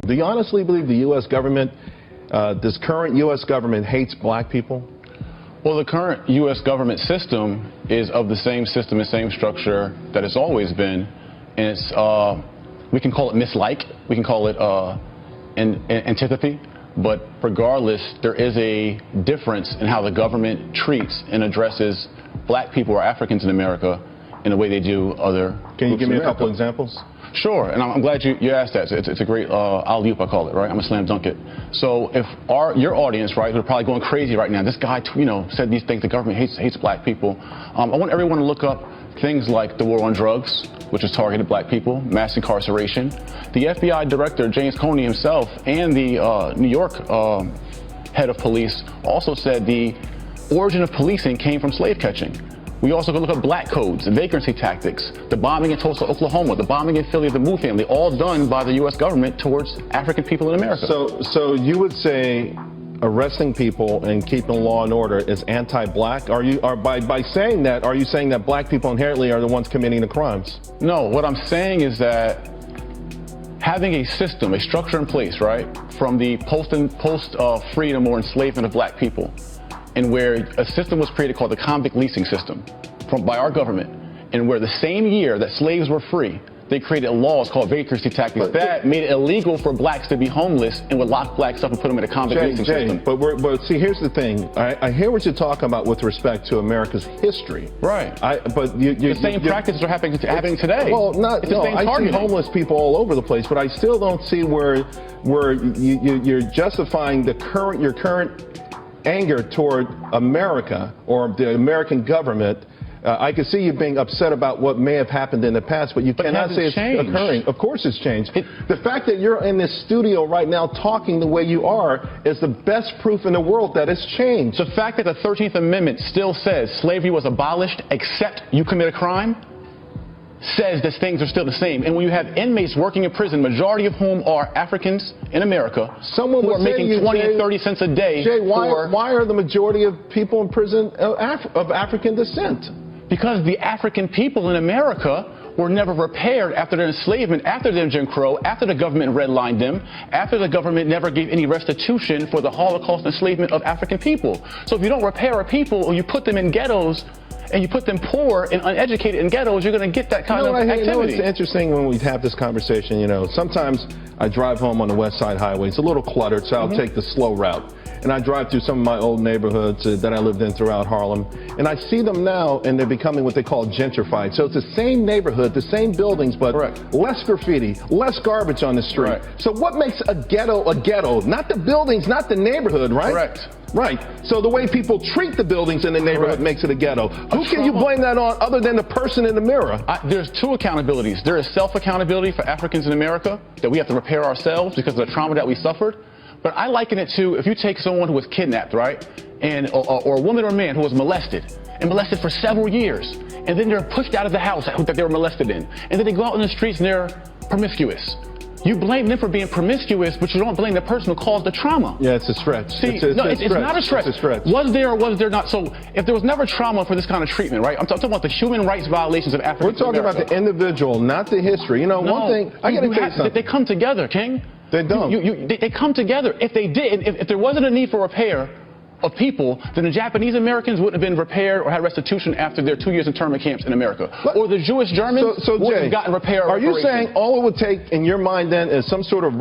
Do you honestly believe the U.S. government, this current U.S. government hates black people? Well, the current U.S. government system is of the same system and same structure that it's always been. And it's, we can call it mislike, we can call it antipathy, but regardless, there is a difference in how the government treats and addresses black people or Africans in America in the way they do other Can you give me a couple America. examples? Sure, and I'm glad you asked that. It's a great alley-oop, I call it, right? I'm a slam dunk it. So if your audience, right, who are probably going crazy right now, this guy, said these things, the government hates black people. I want everyone to look up things like the war on drugs, which has targeted black people, mass incarceration. The FBI director, James Comey himself, and the New York head of police also said the origin of policing came from slave catching. We also can look at black codes, vagrancy tactics, the bombing in Tulsa, Oklahoma, the bombing in Philly of the Moo family, all done by the U.S. government towards African people in America. So you would say arresting people and keeping law and order is anti-black? By saying that, are you saying that black people inherently are the ones committing the crimes? No, what I'm saying is that having a system, a structure in place, right, from the post-freedom or enslavement of black people, and where a system was created called the convict leasing system by our government, and where the same year that slaves were free, they created laws called vagrancy tactics that made it illegal for blacks to be homeless and would lock blacks up and put them in a convict leasing system. But see, here's the thing. I hear what you're talking about with respect to America's history. Right. The same practices are happening today. Well, I see homeless people all over the place, but I still don't see where you're justifying your current anger toward America or the American government. I can see you being upset about what may have happened in the past, but you cannot say it's occurring. Of course it's changed. The fact that you're in this studio right now talking the way you are is the best proof in the world that it's changed. The fact that the 13th Amendment still says slavery was abolished except you commit a crime says that things are still the same. And when you have inmates working in prison, majority of whom are Africans in America, who are making 20 and 30 cents a day. Jay, why are the majority of people in prison of African descent? Because the African people in America were never repaired after their enslavement, after their Jim Crow, after the government redlined them, after the government never gave any restitution for the Holocaust enslavement of African people. So if you don't repair a people or you put them in ghettos, and you put them poor and uneducated in ghettos, you're going to get that kind of activity. You know, it's interesting when we have this conversation, sometimes I drive home on the West Side Highway. It's a little cluttered, so I'll take the slow route. And I drive through some of my old neighborhoods that I lived in throughout Harlem. And I see them now, and they're becoming what they call gentrified. So it's the same neighborhood, the same buildings, but less graffiti, less garbage on the street. So what makes a ghetto a ghetto? Not the buildings, not the neighborhood, right? Correct. Right. So the way people treat the buildings in the neighborhood makes it a ghetto. Who can you blame that on other than the person in the mirror? There's two accountabilities. There is self-accountability for Africans in America, that we have to repair ourselves because of the trauma that we suffered. But I liken it to if you take someone who was kidnapped, right, or a woman or a man who was molested for several years, and then they're pushed out of the house that they were molested in, and then they go out in the streets and they're promiscuous. You blame them for being promiscuous, but you don't blame the person who caused the trauma. Yeah, it's a stretch. See, it's not a stretch. It's a stretch. Was there or was there not? So if there was never trauma for this kind of treatment, right? I'm talking about the human rights violations of Africans. We're talking about the individual, not the history. One thing, I got to tell you something. They come together, King. They don't. They come together. If they did, if there wasn't a need for repair of people, then the Japanese Americans wouldn't have been repaired or had restitution after their 2 years internment camps in America. Or the Jewish Germans wouldn't have gotten repair or reparation. Are you saying all it would take in your mind then is some sort of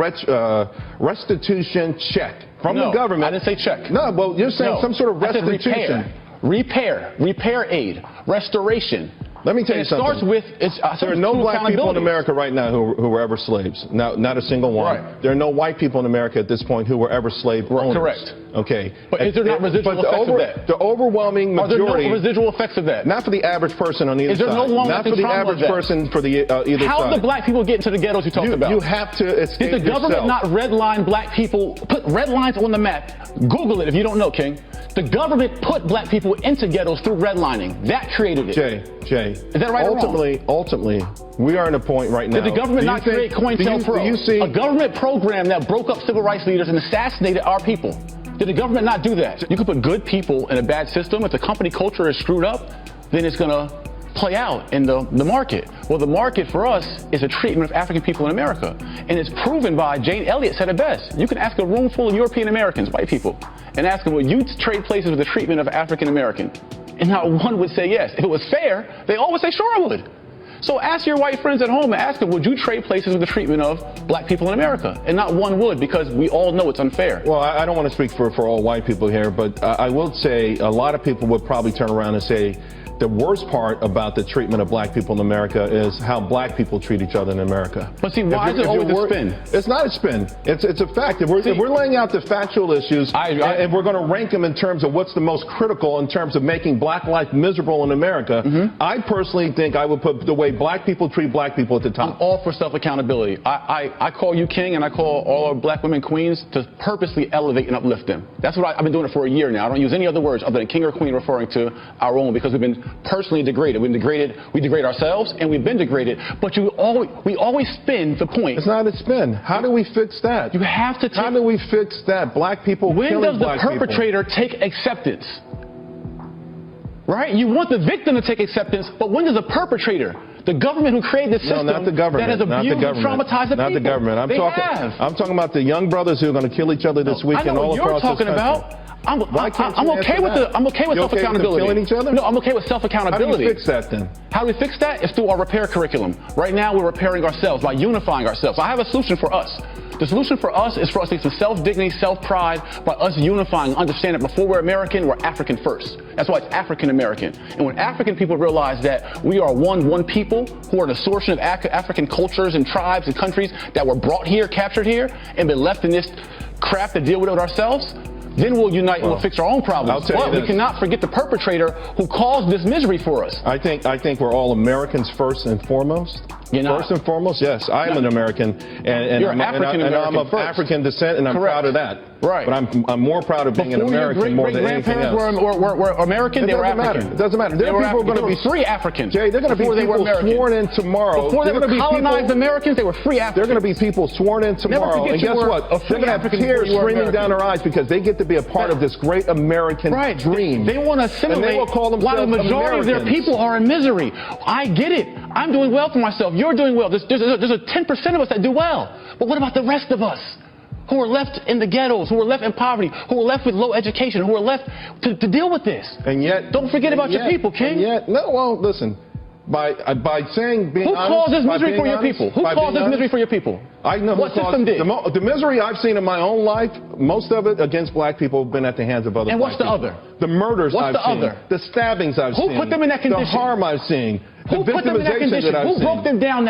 restitution check from the government? I didn't say check. No, well, you're saying some sort of restitution. Repair aid, restoration. Let me tell you something. There are no black people in America right now who were ever slaves. Not a single one. Right. There are no white people in America at this point who were ever slave owners. Correct. Okay. But is there not residual effects of that? The overwhelming majority. Are there no residual effects of that? Not for the average person on either side. Is there no long-lasting trauma? Not for the average person for the either side. How did the black people get into the ghettos you talked about? You have to escape Did the government not redline black people, put red lines on the map? Google it if you don't know, King. The government put black people into ghettos through redlining. That created it. Jay. Is that right or wrong? Ultimately, we are in a point right now. Did the government not create COINTELPRO? A government program that broke up civil rights leaders and assassinated our people. Did the government not do that? You could put good people in a bad system. If the company culture is screwed up, then it's going to play out in the market? Well, the market for us is a treatment of African people in America. And it's proven by, Jane Elliott said it best. You can ask a room full of European Americans, white people, and ask them, would you trade places with the treatment of African American? And not one would say yes. If it was fair, they all would say, sure, I would. So ask your white friends at home and ask them, would you trade places with the treatment of black people in America? And not one would, because we all know it's unfair. Well, I don't want to speak for all white people here, but I will say a lot of people would probably turn around and say the worst part about the treatment of black people in America is how black people treat each other in America. But see, why is it always a spin? It's not a spin. It's a fact. If we're laying out the factual issues, and we're going to rank them in terms of what's the most critical in terms of making black life miserable in America, I personally think I would put the way black people treat black people at the top. I'm all for self-accountability. I call you king, and I call all our black women queens to purposely elevate and uplift them. That's what I've been doing it for a year now. I don't use any other words other than king or queen referring to our own, because we've been personally degraded. We degrade ourselves, and we've been degraded. But we always spin the point. It's not a spin. How do we fix that? You have to. How do we fix that? Black people killing black people. When does the perpetrator take acceptance? Right? You want the victim to take acceptance, but when does the perpetrator, the government who created the system, not the government, that has abused and traumatized the people? Not the government. I'm talking about the young brothers who are going to kill each other this weekend all across this country. I know what you're talking about. I'm okay with self-accountability. Killing each other? No, I'm okay with self-accountability. How do we fix that then? How do we fix that? It's through our repair curriculum. Right now, we're repairing ourselves by unifying ourselves. I have a solution for us. The solution for us is for us to get some self-dignity, self-pride by us unifying, understanding that before we're American, we're African first. That's why it's African-American. And when African people realize that we are one people who are the source of African cultures and tribes and countries that were brought here, captured here, and been left in this crap to deal with it ourselves, then we'll unite and we'll fix our own problems. But we cannot forget the perpetrator who caused this misery for us. I think we're all Americans first and foremost. First and foremost, yes. I am an American, and I'm of African descent, and I'm proud of that. Right. But I'm more proud of being an American more than anything else. Were American, they were African. It doesn't matter. There are people going to be free Africans. Jay, they're going to be people sworn in tomorrow. Before they were colonized Americans, they were free Africans. They're going to be people sworn in tomorrow, and guess what? They're going to have tears streaming down their eyes because they get to be a part of this great American dream. They want to assimilate, and they will call themselves while the majority of their people are in misery. I get it. I'm doing well for myself. You're doing well. There's a 10% of us that do well. But what about the rest of us who are left in the ghettos, who are left in poverty, who are left with low education, who are left to deal with this? And yet, don't forget about your people, King. And yet, well, listen. By saying being honest, who caused this misery for your people? Who caused this misery for your people? I know what system did. The misery I've seen in my own life, most of it against black people, have been at the hands of other. And what's the other? The murders I've seen. The stabbings I've seen. Who put them in that condition? The harm I've seen. Who put them in that condition? Who broke them down?